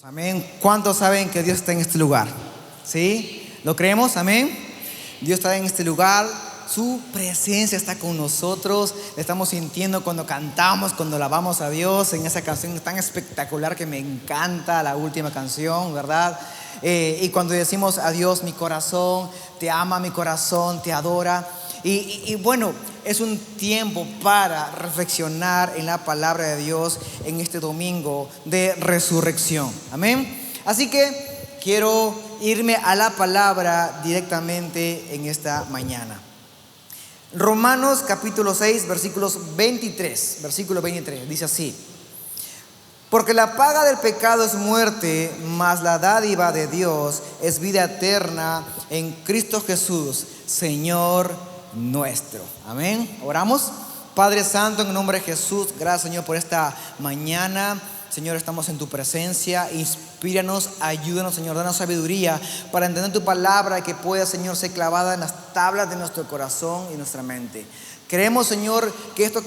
Amén. ¿Cuántos saben que Dios está en este lugar? ¿Sí? ¿Lo creemos? Amén. Dios está en este lugar. Su presencia está con nosotros. Le estamos sintiendo cuando cantamos, cuando alabamos a Dios en esa canción tan espectacular que me encanta, la última canción, ¿verdad? Y cuando decimos a Dios, mi corazón te ama, mi corazón te adora. Y bueno, es un tiempo para reflexionar en la palabra de Dios en este domingo de resurrección. Amén. Así que quiero irme a la palabra directamente en esta mañana. Romanos capítulo 6, versículo 23, dice así: porque la paga del pecado es muerte, mas la dádiva de Dios es vida eterna en Cristo Jesús, Señor nuestro. Amén. Oramos. Padre Santo, en el nombre de Jesús, gracias, Señor, por esta mañana. Señor, estamos en tu presencia. Inspíranos, ayúdanos, Señor, danos sabiduría para entender tu palabra, que pueda, Señor, ser clavada en las tablas de nuestro corazón y nuestra mente. Queremos, Señor, que esto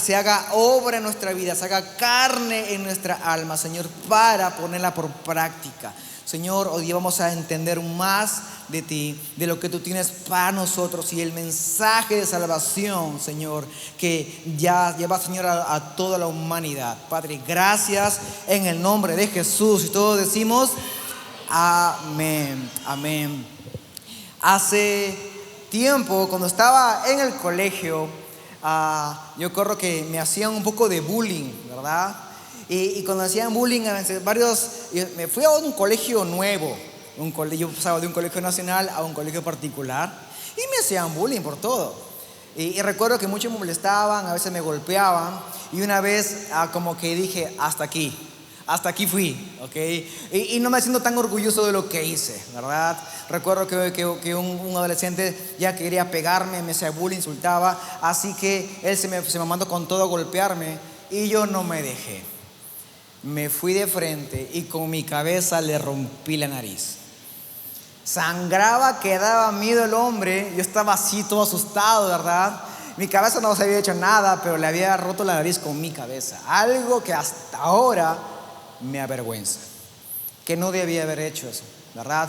se haga obra en nuestra vida, se haga carne en nuestra alma, Señor, para ponerla por práctica. Señor, hoy día vamos a entender más de ti, de lo que tú tienes para nosotros y el mensaje de salvación, Señor, que ya lleva, Señor, a toda la humanidad. Padre, gracias en el nombre de Jesús. Y todos decimos amén, amén. Hace tiempo, cuando estaba en el colegio, yo recuerdo que me hacían un poco de bullying, ¿verdad? Y cuando hacían bullying, me fui a un colegio nuevo. Yo pasaba de un colegio nacional a un colegio particular y me hacían bullying por todo. Y recuerdo que muchos me molestaban, a veces me golpeaban. Y una vez como que dije, hasta aquí fui, ¿ok? Y no me siento tan orgulloso de lo que hice, ¿verdad? Recuerdo que un adolescente ya quería pegarme, me hacía bullying, insultaba. Así que él se me mandó con todo a golpearme y yo no me dejé. Me fui de frente y con mi cabeza le rompí la nariz. Sangraba, que daba miedo el hombre. Yo estaba así todo asustado, ¿verdad? Mi cabeza no se había hecho nada, pero le había roto la nariz con mi cabeza. Algo que hasta ahora me avergüenza, que no debía haber hecho eso, ¿verdad?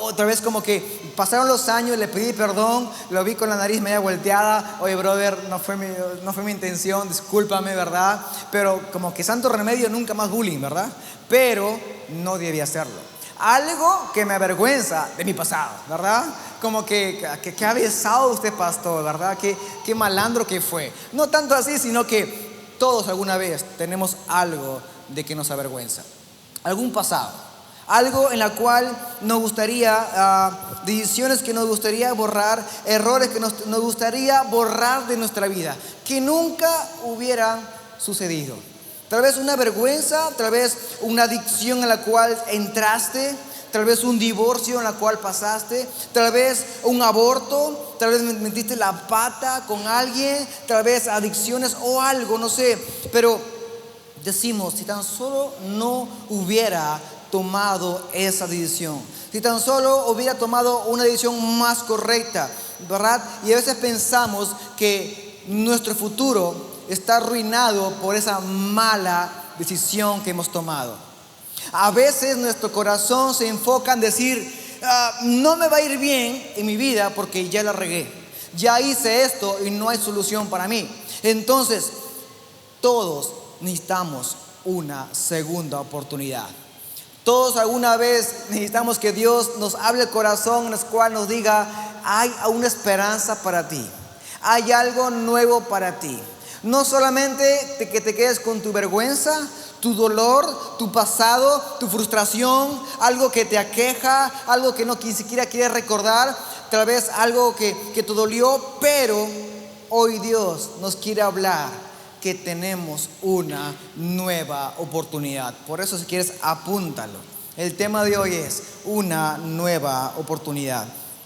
Otra vez como que pasaron los años, le pedí perdón, lo vi con la nariz media volteada. Oye, brother, no fue mi intención, discúlpame, ¿verdad? Pero como que santo remedio, nunca más bullying, ¿verdad? Pero no debía hacerlo. Algo que me avergüenza de mi pasado, ¿verdad? Como que avesado usted, pastor, ¿verdad? Que malandro que fue. No tanto así, sino que todos alguna vez tenemos algo de que nos avergüenza. Algún pasado, algo en la cual nos gustaría, decisiones que nos gustaría borrar, errores que nos gustaría borrar de nuestra vida, que nunca hubieran sucedido. Tal vez una vergüenza, tal vez una adicción en la cual entraste, tal vez un divorcio en la cual pasaste, tal vez un aborto, tal vez metiste la pata con alguien, tal vez adicciones o algo, no sé. Pero decimos, si tan solo no hubiera tomado esa decisión, si tan solo hubiera tomado una decisión más correcta, ¿verdad? Y a veces pensamos que nuestro futuro está arruinado por esa mala decisión que hemos tomado. A veces nuestro corazón se enfoca en decir, no me va a ir bien en mi vida porque ya la regué, ya hice esto y no hay solución para mí. Entonces, todos necesitamos una segunda oportunidad. Todos alguna vez necesitamos que Dios nos hable el corazón, en el cual nos diga, hay una esperanza para ti, hay algo nuevo para ti. No solamente que te quedes con tu vergüenza, tu dolor, tu pasado, tu frustración, algo que te aqueja, algo que ni siquiera quieres recordar, tal vez algo que te dolió, pero hoy Dios nos quiere hablar que tenemos una nueva oportunidad. Por eso, si quieres, apúntalo. El tema de hoy es una nueva oportunidad.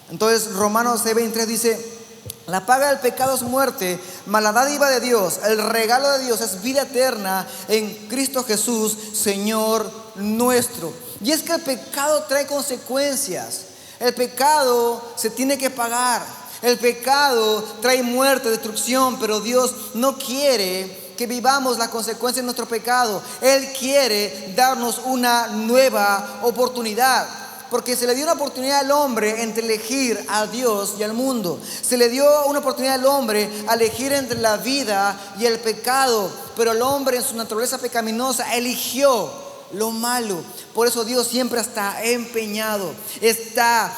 Entonces, Romanos 6:23 dice: la paga del pecado es muerte, mas la dádiva de Dios, el regalo de Dios, es vida eterna en Cristo Jesús, Señor nuestro. Y es que el pecado trae consecuencias. El pecado se tiene que pagar. El pecado trae muerte, destrucción, pero Dios no quiere que vivamos las consecuencias de nuestro pecado. Él quiere darnos una nueva oportunidad. Porque se le dio una oportunidad al hombre entre elegir a Dios y al mundo. Se le dio una oportunidad al hombre a elegir entre la vida y el pecado. Pero el hombre en su naturaleza pecaminosa eligió lo malo. Por eso Dios siempre está empeñado, está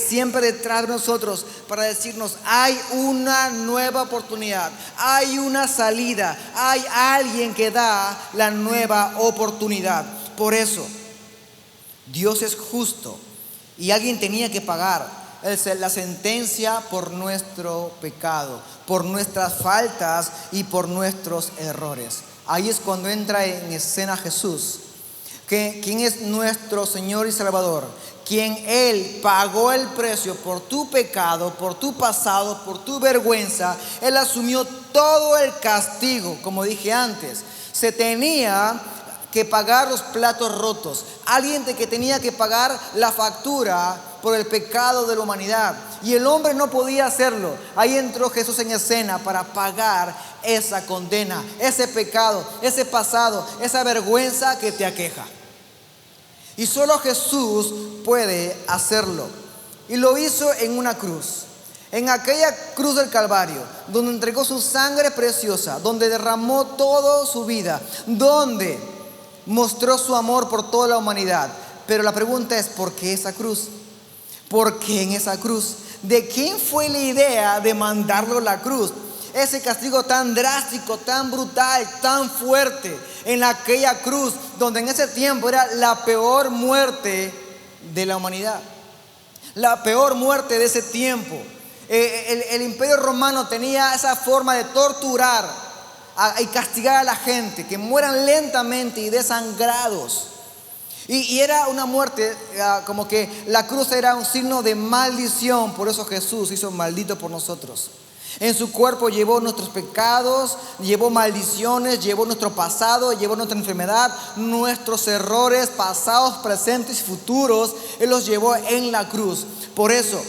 siempre detrás de nosotros para decirnos: hay una nueva oportunidad, hay una salida, hay alguien que da la nueva oportunidad. Por eso Dios es justo y alguien tenía que pagar la sentencia por nuestro pecado, por nuestras faltas y por nuestros errores. Ahí es cuando entra en escena Jesús, quien es nuestro Señor y Salvador, quien Él pagó el precio por tu pecado, por tu pasado, por tu vergüenza. Él asumió todo el castigo. Como dije antes, se tenía que pagar los platos rotos. Alguien que tenía que pagar la factura por el pecado de la humanidad. Y el hombre no podía hacerlo. Ahí entró Jesús en escena para pagar esa condena, ese pecado, ese pasado, esa vergüenza que te aqueja. Y solo Jesús puede hacerlo. Y lo hizo en una cruz. En aquella cruz del Calvario, donde entregó su sangre preciosa, donde derramó toda su vida, donde mostró su amor por toda la humanidad. Pero la pregunta es: ¿por qué esa cruz? ¿Por qué en esa cruz? ¿De quién fue la idea de mandarlo a la cruz? Ese castigo tan drástico, tan brutal, tan fuerte, en aquella cruz, donde en ese tiempo era la peor muerte de la humanidad, la peor muerte de ese tiempo. El Imperio Romano tenía esa forma de torturar y castigar a la gente, que mueran lentamente y desangrados. Y era una muerte como que la cruz era un signo de maldición. Por eso Jesús hizo maldito por nosotros. En su cuerpo llevó nuestros pecados, llevó maldiciones, llevó nuestro pasado, llevó nuestra enfermedad, nuestros errores pasados, presentes y futuros. Él los llevó en la cruz. Por eso,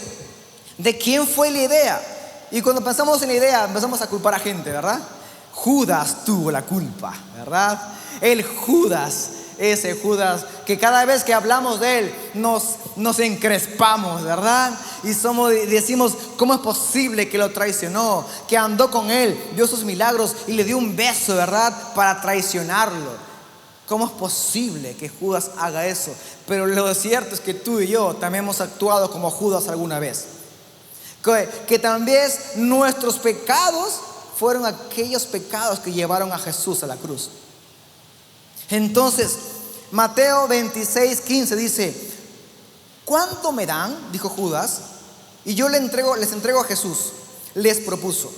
¿de quién fue la idea? Y cuando pensamos en la idea, empezamos a culpar a gente, ¿verdad? Judas tuvo la culpa, ¿verdad? El Judas, ese Judas que cada vez que hablamos de él nos encrespamos, ¿verdad? Y decimos: ¿cómo es posible que lo traicionó? Que andó con él, vio sus milagros y le dio un beso, ¿verdad? Para traicionarlo. ¿Cómo es posible que Judas haga eso? Pero lo cierto es que tú y yo también hemos actuado como Judas alguna vez. Que también nuestros pecados fueron aquellos pecados que llevaron a Jesús a la cruz. Entonces, Mateo 26:15 dice: ¿cuánto me dan?, dijo Judas, y yo les entrego a Jesús. Les propuso.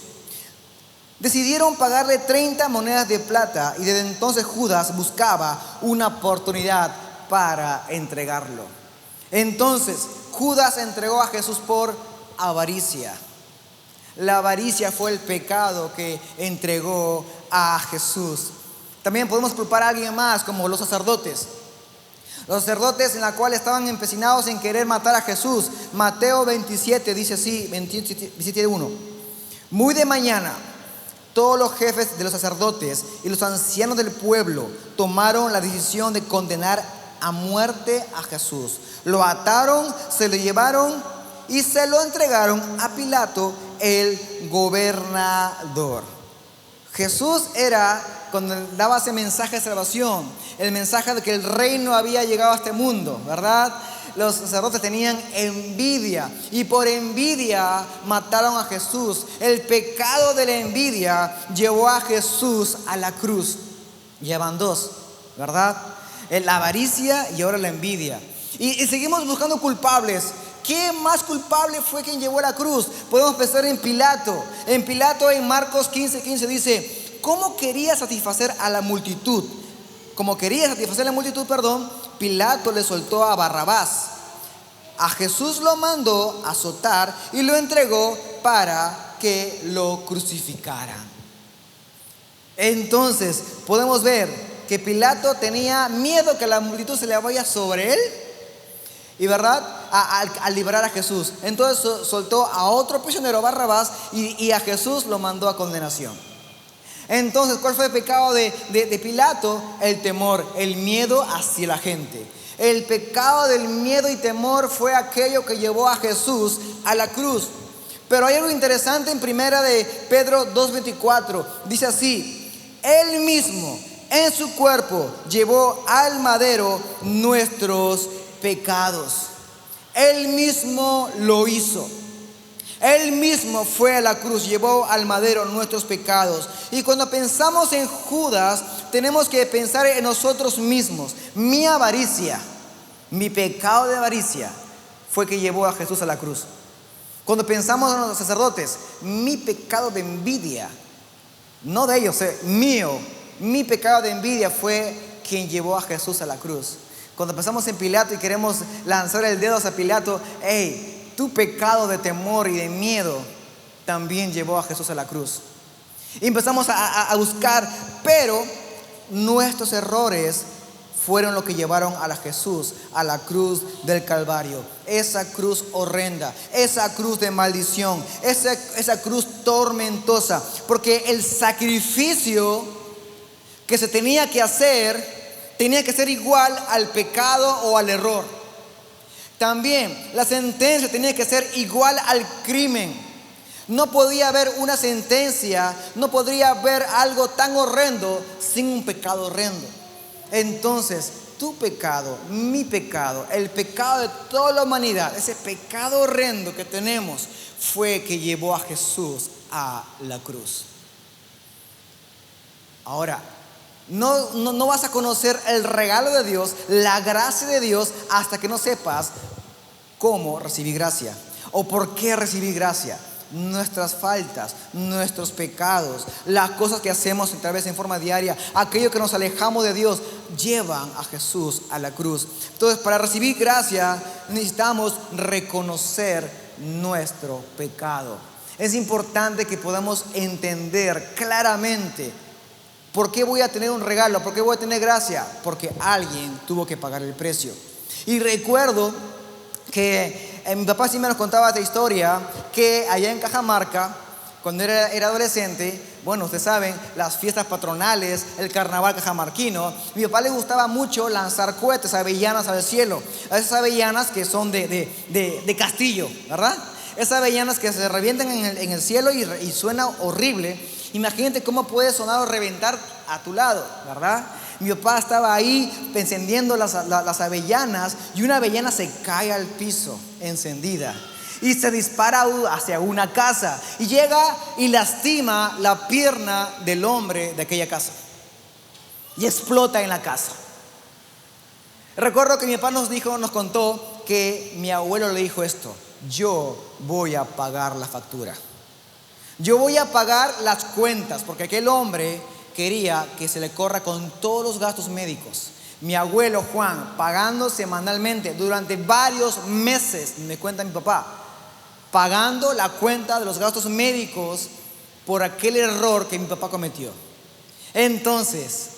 Decidieron pagarle 30 monedas de plata, y desde entonces Judas buscaba una oportunidad para entregarlo. Entonces, Judas entregó a Jesús por avaricia. La avaricia fue el pecado que entregó a Jesús. También podemos culpar a alguien más, como los sacerdotes. Los sacerdotes en la cual estaban empecinados en querer matar a Jesús. Mateo 27 dice así, 27:1. Muy de mañana, todos los jefes de los sacerdotes y los ancianos del pueblo tomaron la decisión de condenar a muerte a Jesús. Lo ataron, se lo llevaron y se lo entregaron a Pilato, el gobernador. Jesús era, cuando daba ese mensaje de salvación, el mensaje de que el reino había llegado a este mundo, ¿verdad? Los sacerdotes tenían envidia y por envidia mataron a Jesús. El pecado de la envidia llevó a Jesús a la cruz. Llevan dos, ¿verdad? La avaricia y ahora la envidia. Y seguimos buscando culpables. ¿Quién más culpable fue quien llevó a la cruz? Podemos pensar en Pilato. En Pilato, en Marcos 15:15 dice: ¿cómo quería satisfacer a la multitud? Pilato le soltó a Barrabás. A Jesús lo mandó azotar y lo entregó para que lo crucificaran. Entonces podemos ver que Pilato tenía miedo que la multitud se le vaya sobre él, y verdad, al liberar a Jesús. Entonces soltó a otro prisionero, Barrabás, y a Jesús lo mandó a condenación. Entonces, ¿cuál fue el pecado de Pilato? El temor, el miedo hacia la gente. El pecado del miedo y temor fue aquello que llevó a Jesús a la cruz. Pero hay algo interesante en primera de Pedro 2:24. Dice así: Él mismo en su cuerpo llevó al madero nuestros pecados. Él mismo lo hizo. Él mismo fue a la cruz, llevó al madero nuestros pecados. Y cuando pensamos en Judas, tenemos que pensar en nosotros mismos. Mi avaricia, mi pecado de avaricia fue que llevó a Jesús a la cruz. Cuando pensamos en los sacerdotes, mi pecado de envidia, no de ellos, mío, mi pecado de envidia fue quien llevó a Jesús a la cruz. Cuando pensamos en Pilato y queremos lanzar el dedo hacia Pilato, hey, tu pecado de temor y de miedo también llevó a Jesús a la cruz. Y empezamos a buscar, pero nuestros errores fueron lo que llevaron a Jesús a la cruz del Calvario. Esa cruz horrenda, esa cruz de maldición, esa cruz tormentosa. Porque el sacrificio que se tenía que ser igual al pecado o al error. También la sentencia tenía que ser igual al crimen. No podía haber una sentencia, no podría haber algo tan horrendo sin un pecado horrendo. Entonces, tu pecado, mi pecado, el pecado de toda la humanidad, ese pecado horrendo que tenemos, fue que llevó a Jesús a la cruz. Ahora, no vas a conocer el regalo de Dios, la gracia de Dios, hasta que no sepas cómo recibir gracia o por qué recibir gracia. Nuestras faltas, nuestros pecados, las cosas que hacemos tal vez en forma diaria, aquello que nos alejamos de Dios, llevan a Jesús a la cruz. Entonces, para recibir gracia necesitamos reconocer nuestro pecado. Es importante que podamos entender claramente por qué voy a tener un regalo, por qué voy a tener gracia, porque alguien tuvo que pagar el precio. Y recuerdo que mi papá sí me nos contaba esta historia, que allá en Cajamarca, cuando era adolescente, bueno, ustedes saben, las fiestas patronales, el carnaval cajamarquino, a mi papá le gustaba mucho lanzar cohetes, avellanas al cielo. Esas avellanas que son de castillo, ¿verdad? Esas avellanas que se revientan en el cielo y suena horrible. Imagínate cómo puede sonar o reventar a tu lado, ¿verdad? Mi papá estaba ahí encendiendo las avellanas y una avellana se cae al piso encendida y se dispara hacia una casa y llega y lastima la pierna del hombre de aquella casa y explota en la casa. Recuerdo que mi papá nos contó que mi abuelo le dijo esto: yo voy a pagar la factura, yo voy a pagar las cuentas, porque aquel hombre quería que se le corra con todos los gastos médicos. Mi abuelo Juan pagando semanalmente durante varios meses, me cuenta mi papá, pagando la cuenta de los gastos médicos por aquel error que mi papá cometió. Entonces,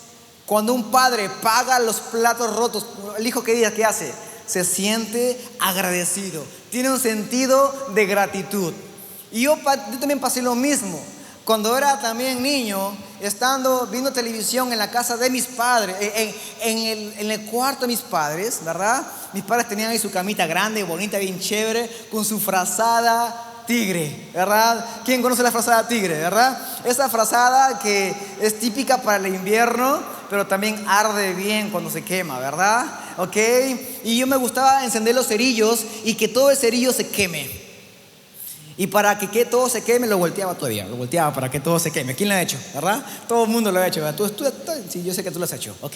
cuando un padre paga los platos rotos, el hijo ¿qué hace? Se siente agradecido, tiene un sentido de gratitud. Y yo también pasé lo mismo. Cuando era también niño, estando viendo televisión en la casa de mis padres, en el cuarto de mis padres, ¿verdad? Mis padres tenían ahí su camita grande, bonita, bien chévere, con su frazada tigre, ¿verdad? ¿Quién conoce la frazada tigre, verdad? Esa frazada que es típica para el invierno, pero también arde bien cuando se quema, ¿verdad? ¿Ok? Y yo me gustaba encender los cerillos y que todo el cerillo se queme. Y para que todo se queme, lo volteaba para que todo se queme. ¿Quién lo ha hecho? ¿Verdad? Todo el mundo lo ha hecho, ¿verdad? Sí, yo sé que tú lo has hecho, ¿ok?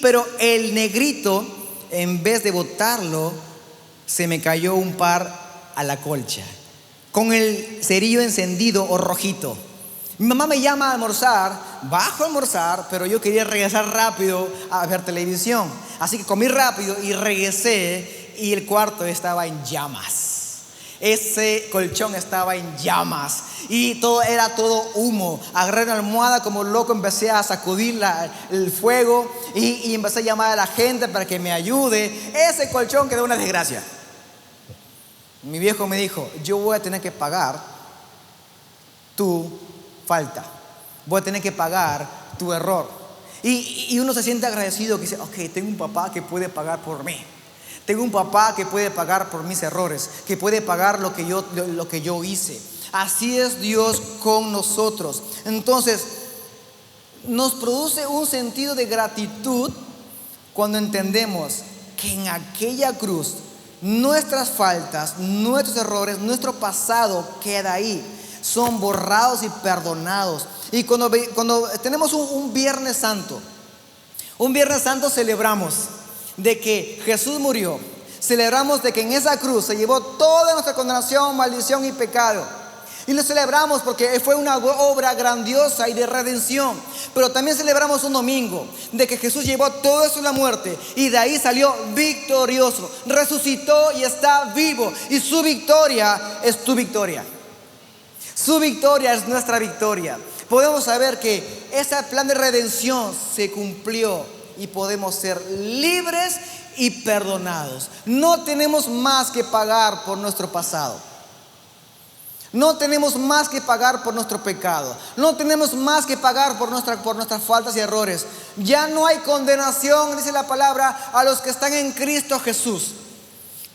Pero el negrito, en vez de botarlo, se me cayó un par a la colcha, con el cerillo encendido o rojito. Mi mamá me llama a almorzar, bajo a almorzar, pero yo quería regresar rápido a ver televisión. Así que comí rápido y regresé y el cuarto estaba en llamas. Ese colchón estaba en llamas y era todo humo. Agarré una almohada como loco, empecé a sacudir el fuego y empecé a llamar a la gente para que me ayude. Ese colchón quedó una desgracia. Mi viejo me dijo: yo voy a tener que pagar tu falta. voy a tener que pagar tu error. Y uno se siente agradecido, que dice, ok, tengo un papá que puede pagar por mí. Tengo un papá que puede pagar por mis errores, que puede pagar lo que yo hice. Así es Dios con nosotros. Entonces, nos produce un sentido de gratitud cuando entendemos que en aquella cruz nuestras faltas, nuestros errores, nuestro pasado queda ahí. Son borrados y perdonados. Y cuando tenemos un Viernes Santo, celebramos de que Jesús murió. Celebramos de que en esa cruz se llevó toda nuestra condenación, maldición y pecado. Y lo celebramos porque fue una obra grandiosa y de redención. Pero también celebramos un domingo de que Jesús llevó todo eso en la muerte y de ahí salió victorioso. Resucitó y está vivo. Y su victoria es tu victoria. Su victoria es nuestra victoria. Podemos saber que ese plan de redención se cumplió y podemos ser libres y perdonados. No tenemos más que pagar por nuestro pasado. No tenemos más que pagar por nuestro pecado. No tenemos más que pagar por nuestras faltas y errores. Ya no hay condenación, dice la palabra, a los que están en Cristo Jesús.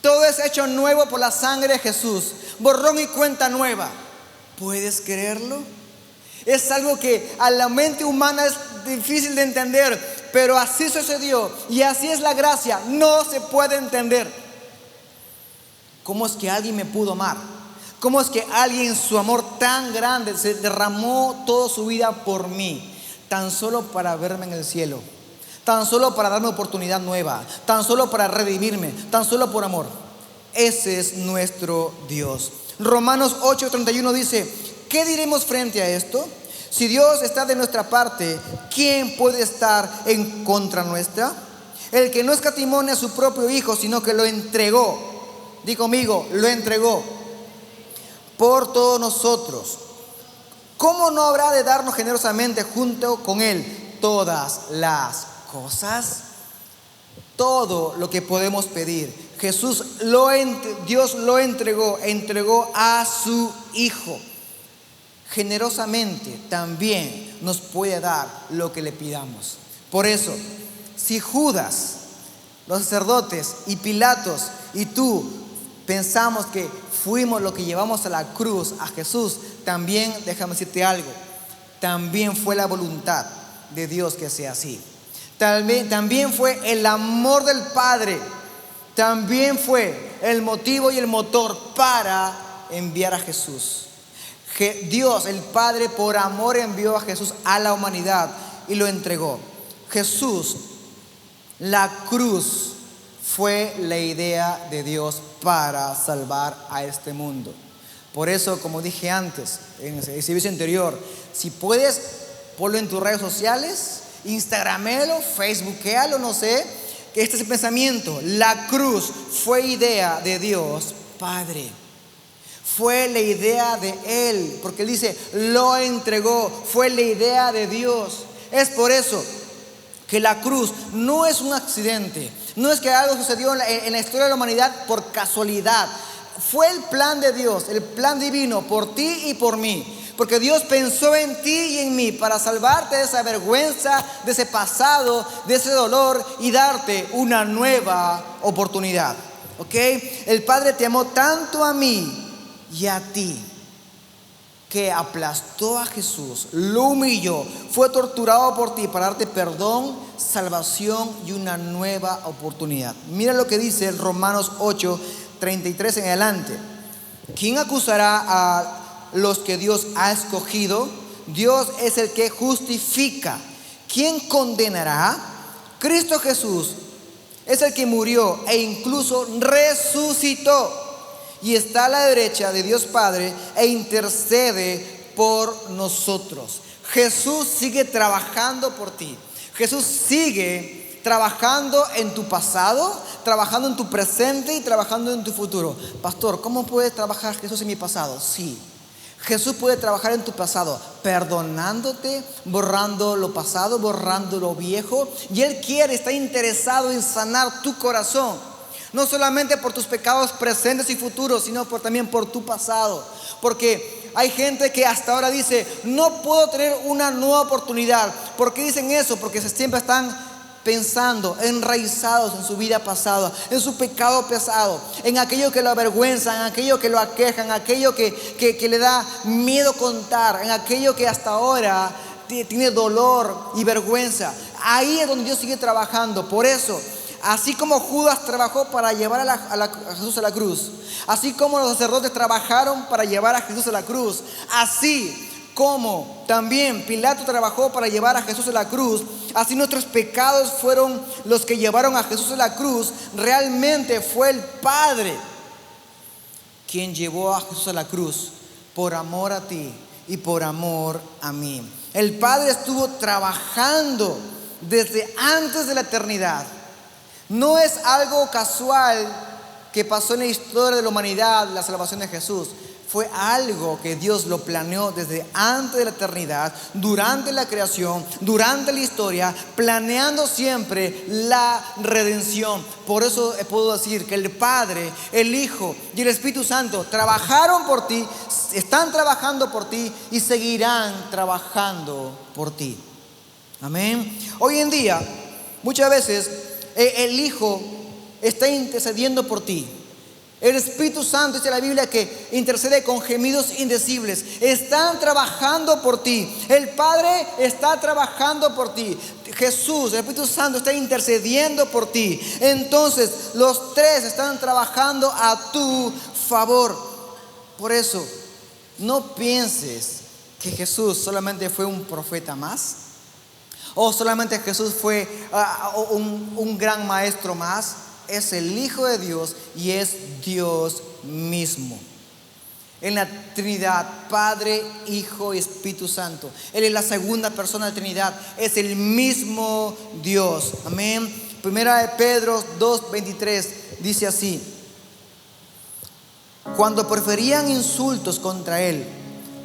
Todo es hecho nuevo por la sangre de Jesús. Borrón y cuenta nueva. ¿Puedes creerlo? Es algo que a la mente humana es difícil de entender, pero así sucedió y así es la gracia. No se puede entender. ¿Cómo es que alguien me pudo amar? ¿Cómo es que alguien, su amor tan grande, se derramó toda su vida por mí? Tan solo para verme en el cielo, tan solo para darme oportunidad nueva, tan solo para redimirme, tan solo por amor. Ese es nuestro Dios. Romanos 8:31 dice: ¿qué diremos frente a esto? Si Dios está de nuestra parte, ¿quién puede estar en contra nuestra? El que no escatimó a su propio Hijo, sino que lo entregó. Di conmigo, lo entregó por todos nosotros. ¿Cómo no habrá de darnos generosamente junto con Él todas las cosas? Todo lo que podemos pedir. Dios lo entregó a su Hijo. Generosamente también nos puede dar lo que le pidamos. Por eso, si Judas, los sacerdotes y Pilatos y tú pensamos que fuimos lo que llevamos a la cruz, a Jesús, también déjame decirte algo, también fue la voluntad de Dios que sea así. También fue el amor del Padre, también fue el motivo y el motor para enviar a Jesús. Dios, el Padre, por amor envió a Jesús a la humanidad y lo entregó. Jesús, la cruz fue la idea de Dios para salvar a este mundo. Por eso, como dije antes, en el servicio anterior, si puedes, ponlo en tus redes sociales, Instagramelo, Facebookéalo, no sé, que este es el pensamiento. La cruz fue idea de Dios Padre. Fue la idea de Él, porque Él dice, lo entregó, fue la idea de Dios. Es por eso que la cruz no es un accidente, no es que algo sucedió en la historia de la humanidad por casualidad. Fue el plan de Dios, el plan divino por ti y por mí. Porque Dios pensó en ti y en mí para salvarte de esa vergüenza, de ese pasado, de ese dolor y darte una nueva oportunidad. ¿Ok? El Padre te amó tanto a mí y a ti que aplastó a Jesús, lo humilló, fue torturado por ti para darte perdón, salvación y una nueva oportunidad. Mira lo que dice el Romanos 8:33 en adelante. ¿Quién acusará a los que Dios ha escogido? Dios es el que justifica. ¿Quién condenará? Cristo Jesús es el que murió e incluso resucitó y está a la derecha de Dios Padre e intercede por nosotros. Jesús sigue trabajando por ti. Jesús sigue trabajando en tu pasado, trabajando en tu presente y trabajando en tu futuro. Pastor, ¿cómo puede trabajar Jesús en mi pasado? Sí, Jesús puede trabajar en tu pasado, perdonándote, borrando lo pasado, borrando lo viejo. Y Él está interesado en sanar tu corazón. No solamente por tus pecados presentes y futuros, sino también por tu pasado. Porque hay gente que hasta ahora dice, no puedo tener una nueva oportunidad. ¿Por qué dicen eso? Porque siempre están pensando, enraizados en su vida pasada, en su pecado pasado, en aquello que lo avergüenza, en aquello que lo aqueja, en aquello que le da miedo contar, en aquello que hasta ahora tiene dolor y vergüenza. Ahí es donde Dios sigue trabajando. Por eso, así como Judas trabajó para llevar a Jesús a la cruz, así como los sacerdotes trabajaron para llevar a Jesús a la cruz, así como también Pilato trabajó para llevar a Jesús a la cruz, así nuestros pecados fueron los que llevaron a Jesús a la cruz. Realmente fue el Padre quien llevó a Jesús a la cruz por amor a ti y por amor a mí. El Padre estuvo trabajando desde antes de la eternidad. No es algo casual que pasó en la historia de la humanidad, la salvación de Jesús. Fue algo que Dios lo planeó desde antes de la eternidad, durante la creación, durante la historia, planeando siempre la redención. Por eso puedo decir que el Padre, el Hijo y el Espíritu Santo trabajaron por ti, están trabajando por ti y seguirán trabajando por ti. Amén. Hoy en día, muchas veces, el Hijo está intercediendo por ti. El Espíritu Santo, dice la Biblia, que intercede con gemidos indecibles. Están trabajando por ti. El Padre está trabajando por ti. Jesús, el Espíritu Santo, está intercediendo por ti. Entonces, los tres están trabajando a tu favor. Por eso, no pienses que Jesús solamente fue un profeta más, o solamente Jesús fue un gran maestro más. Es el Hijo de Dios y es Dios mismo. En la Trinidad, Padre, Hijo y Espíritu Santo. Él es la segunda persona de la Trinidad. Es el mismo Dios. Amén. Primera de Pedro 2:23 dice así: cuando proferían insultos contra él,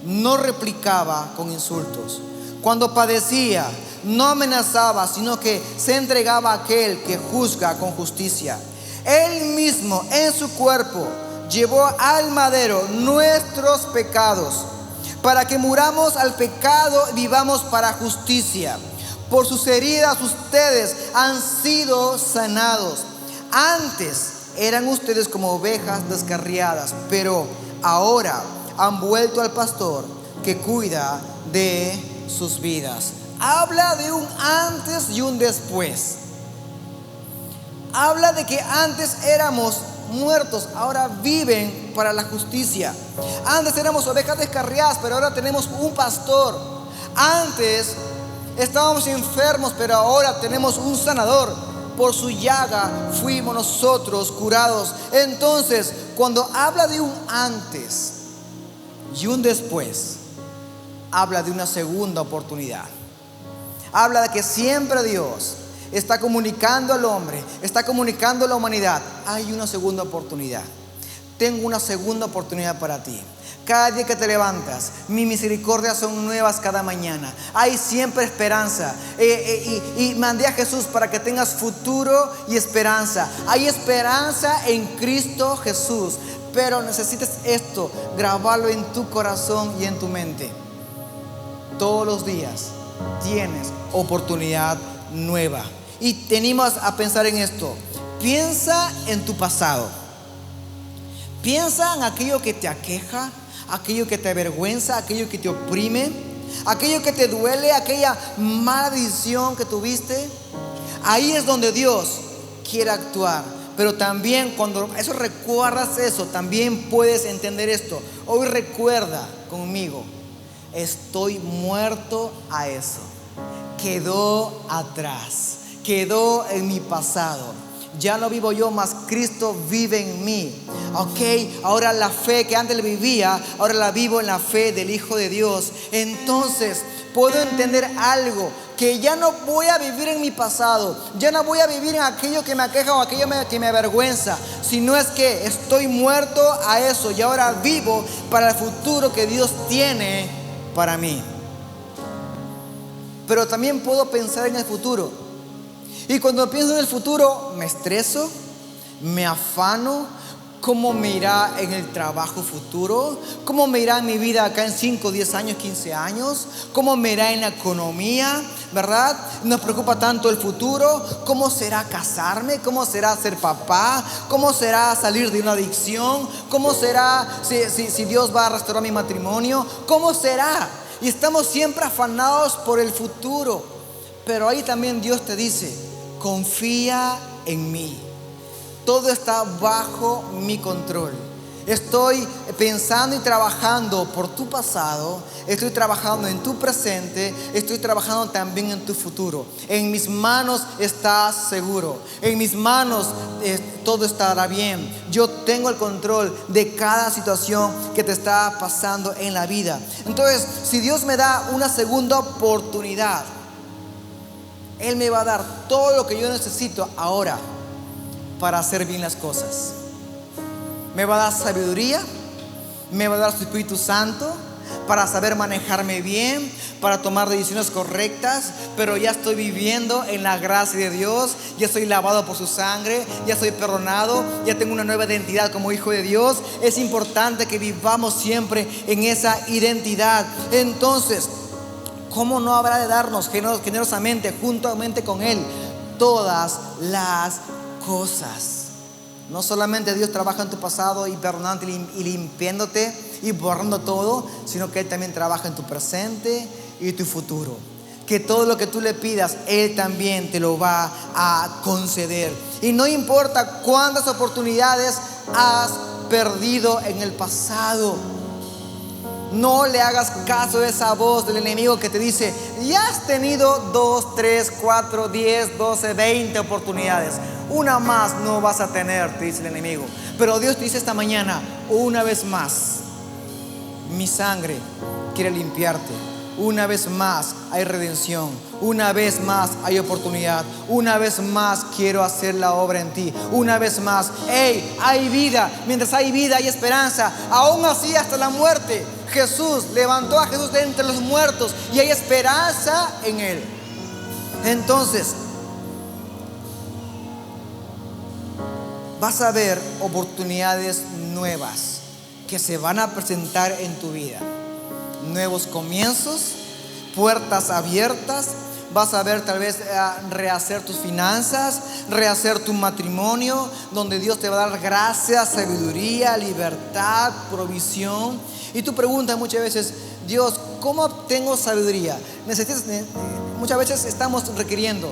no replicaba con insultos. Cuando padecía, no amenazaba, sino que se entregaba a aquel que juzga con justicia. Él mismo en su cuerpo llevó al madero nuestros pecados, para que muramos al pecado y vivamos para justicia. Por sus heridas ustedes han sido sanados. Antes eran ustedes como ovejas descarriadas, pero ahora han vuelto al pastor que cuida de sus vidas. Habla de un antes y un después. Habla de que antes éramos muertos, ahora viven para la justicia. Antes éramos ovejas descarriadas, pero ahora tenemos un pastor. Antes estábamos enfermos, pero ahora tenemos un sanador. Por su llaga fuimos nosotros curados. Entonces, cuando habla de un antes y un después, habla de una segunda oportunidad. Habla de que siempre Dios está comunicando al hombre, está comunicando a la humanidad: hay una segunda oportunidad. Tengo una segunda oportunidad para ti. Cada día que te levantas, mis misericordias son nuevas cada mañana. Hay siempre esperanza. Y mandé a Jesús para que tengas futuro y esperanza. Hay esperanza en Cristo Jesús. Pero necesitas esto, grabarlo en tu corazón y en tu mente. Todos los días tienes oportunidad nueva. Y tenemos a pensar en esto. Piensa en tu pasado. Piensa en aquello que te aqueja, aquello que te avergüenza, aquello que te oprime, aquello que te duele, aquella mala decisión que tuviste. Ahí es donde Dios quiere actuar. Pero también cuando eso recuerdas eso, también puedes entender esto. Hoy recuerda conmigo: estoy muerto a eso. Quedó atrás, quedó en mi pasado. Ya no vivo yo, más Cristo vive en mí. Ok, ahora la fe que antes le vivía, ahora la vivo en la fe del Hijo de Dios. Entonces puedo entender algo, que ya no voy a vivir en mi pasado, ya no voy a vivir en aquello que me aqueja o aquello que me avergüenza, sino es que estoy muerto a eso y ahora vivo para el futuro que Dios tiene para mí. Pero también puedo pensar en el futuro. Y cuando pienso en el futuro, me estreso, me afano, ¿Cómo me irá en el trabajo futuro? ¿Cómo me irá en mi vida acá en 5, 10 años, 15 años? ¿Cómo me irá en la economía? ¿Verdad? Nos preocupa tanto el futuro. ¿Cómo será casarme? ¿Cómo será ser papá? ¿Cómo será salir de una adicción? ¿Cómo será si Dios va a restaurar mi matrimonio? ¿Cómo será? Y estamos siempre afanados por el futuro. Pero ahí también Dios te dice: confía en mí. Todo está bajo mi control. Estoy pensando y trabajando por tu pasado. Estoy trabajando en tu presente. Estoy trabajando también en tu futuro. En mis manos estás seguro. En mis manos todo estará bien. Yo tengo el control de cada situación que te está pasando en la vida. Entonces, si Dios me da una segunda oportunidad, Él me va a dar todo lo que yo necesito ahora para hacer bien las cosas. Me va a dar sabiduría, me va a dar su Espíritu Santo para saber manejarme bien, para tomar decisiones correctas. Pero ya estoy viviendo en la gracia de Dios, ya soy lavado por su sangre, ya soy perdonado, ya tengo una nueva identidad como hijo de Dios. Es importante que vivamos siempre en esa identidad. Entonces, ¿cómo no habrá de darnos generosamente, juntamente con Él, todas las cosas? No solamente Dios trabaja en tu pasado y perdonándote y limpiándote y borrando todo, sino que Él también trabaja en tu presente y tu futuro. Que todo lo que tú le pidas, Él también te lo va a conceder. Y no importa cuántas oportunidades has perdido en el pasado, no le hagas caso a esa voz del enemigo que te dice: ya has tenido 2, 3, 4, 10, 12, 20 oportunidades. Una más no vas a tener, te dice el enemigo. Pero Dios te dice esta mañana, una vez más, mi sangre quiere limpiarte. Una vez más hay redención. Una vez más hay oportunidad. Una vez más quiero hacer la obra en ti. Una vez más, hay vida. Mientras hay vida hay esperanza. Aún así, hasta la muerte, Jesús levantó a Jesús de entre los muertos y hay esperanza en Él. Entonces, vas a ver oportunidades nuevas que se van a presentar en tu vida. Nuevos comienzos, puertas abiertas. Vas a ver tal vez rehacer tus finanzas, rehacer tu matrimonio, donde Dios te va a dar gracia, sabiduría, libertad, provisión. Y tú preguntas muchas veces: Dios, ¿cómo obtengo sabiduría? Muchas veces estamos requiriendo: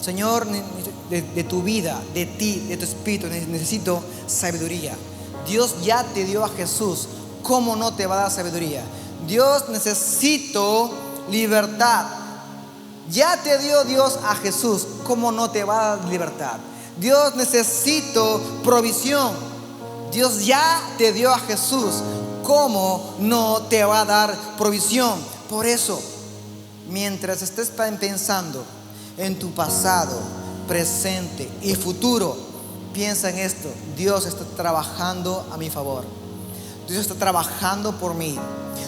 Señor, de tu vida, de ti, de tu espíritu, necesito sabiduría. Dios ya te dio a Jesús. ¿Cómo no te va a dar sabiduría? Dios, necesito libertad. Ya te dio Dios a Jesús. ¿Cómo no te va a dar libertad? Dios, necesito provisión. Dios ya te dio a Jesús. ¿Cómo no te va a dar provisión? Por eso, mientras estés pensando en tu pasado, presente y futuro, piensa en esto: Dios está trabajando a mi favor. Dios está trabajando por mí.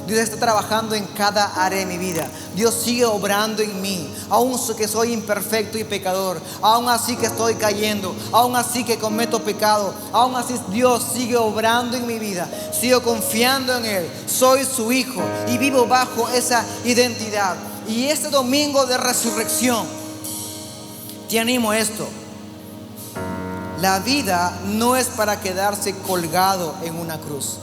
Dios está trabajando en cada área de mi vida. Dios sigue obrando en mí. Aún que soy imperfecto y pecador, aún así que estoy cayendo, aún así que cometo pecado, aún así Dios sigue obrando en mi vida. Sigo confiando en Él. Soy su hijo y vivo bajo esa identidad. Y este domingo de resurrección, te animo a esto: la vida no es para quedarse colgado en una cruz.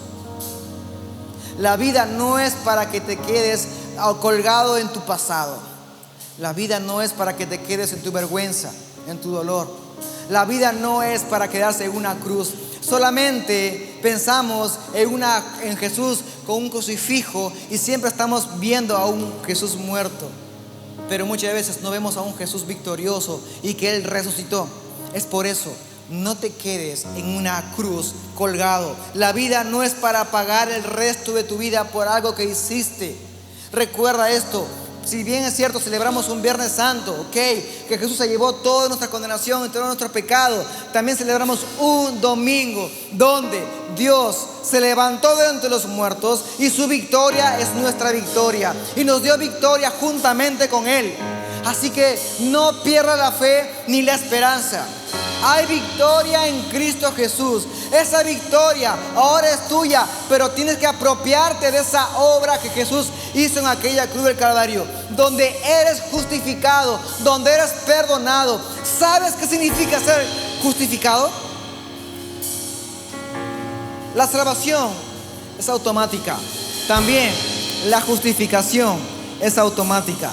La vida no es para que te quedes colgado en tu pasado. La vida no es para que te quedes en tu vergüenza, en tu dolor. La vida no es para quedarse en una cruz. Solamente pensamos en Jesús con un crucifijo y siempre estamos viendo a un Jesús muerto. Pero muchas veces no vemos a un Jesús victorioso y que Él resucitó. Es por eso: no te quedes en una cruz colgado. La vida no es para pagar el resto de tu vida por algo que hiciste. Recuerda esto: si bien es cierto, celebramos un Viernes Santo, que Jesús se llevó toda nuestra condenación y todo nuestro pecado, también celebramos un domingo donde Dios se levantó de entre los muertos y su victoria es nuestra victoria y nos dio victoria juntamente con Él. Así que no pierdas la fe ni la esperanza. Hay victoria en Cristo Jesús. Esa victoria ahora es tuya, pero tienes que apropiarte de esa obra que Jesús hizo en aquella cruz del Calvario, donde eres justificado, donde eres perdonado. ¿Sabes qué significa ser justificado? La salvación es automática. También la justificación es automática.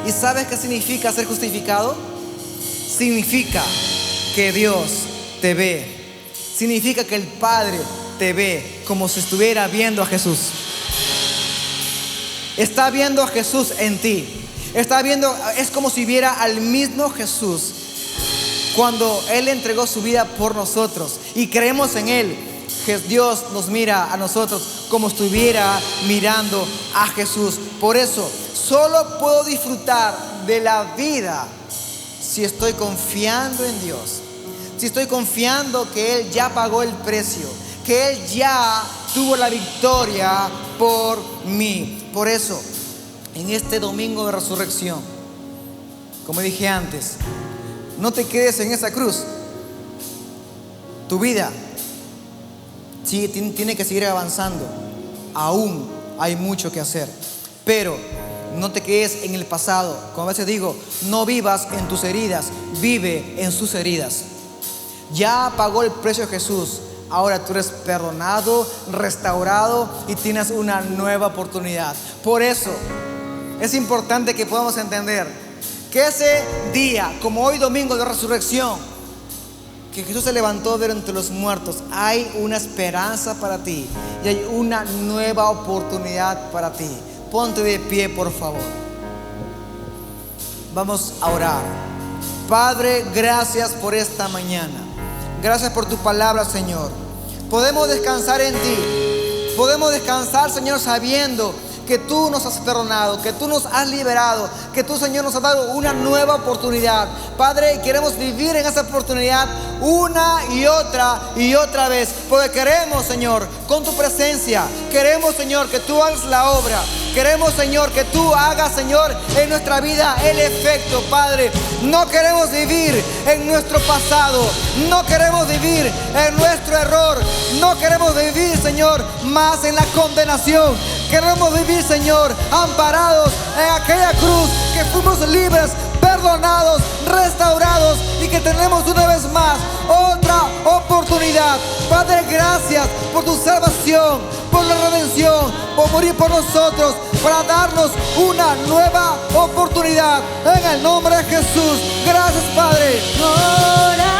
¿Y sabes qué significa ser justificado? Significa que Dios te ve. Significa que el Padre te ve como si estuviera viendo a Jesús. Está viendo a Jesús en ti. Está viendo, es como si viera al mismo Jesús cuando Él entregó su vida por nosotros y creemos en Él. Que Dios nos mira a nosotros como estuviera mirando a Jesús. Por eso solo puedo disfrutar de la vida si estoy confiando en Dios, si estoy confiando que Él ya pagó el precio, que Él ya tuvo la victoria por mí. Por eso, en este domingo de resurrección, como dije antes, no te quedes en esa cruz. Tu vida sí, tiene que seguir avanzando. Aún hay mucho que hacer, pero no te quedes en el pasado. Como a veces digo, no vivas en tus heridas, vive en sus heridas. Ya pagó el precio Jesús. Ahora tú eres perdonado, restaurado y tienes una nueva oportunidad. Por eso es importante que podamos entender que ese día, como hoy domingo de resurrección, que Jesús se levantó de entre los muertos, hay una esperanza para ti y hay una nueva oportunidad para ti. Ponte de pie, por favor. Vamos a orar. Padre, gracias por esta mañana. Gracias por tu palabra, Señor. Podemos descansar en ti. Podemos descansar, Señor, sabiendo que tú nos has perdonado, que tú nos has liberado, que tú, Señor, nos has dado una nueva oportunidad. Padre, queremos vivir en esa oportunidad una y otra vez, porque queremos, Señor, con tu presencia, queremos, Señor, que tú hagas la obra. Queremos, Señor, que tú hagas, Señor, en nuestra vida el efecto, Padre. No queremos vivir en nuestro pasado, no queremos vivir en nuestro error, no queremos vivir, Señor, más en la condenación. Queremos vivir, Señor, amparados en aquella cruz, que fuimos libres, perdonados, restaurados y que tenemos una vez más otra oportunidad. Padre, gracias por tu salvación, por la redención, por morir por nosotros, para darnos una nueva oportunidad. En el nombre de Jesús, gracias, Padre.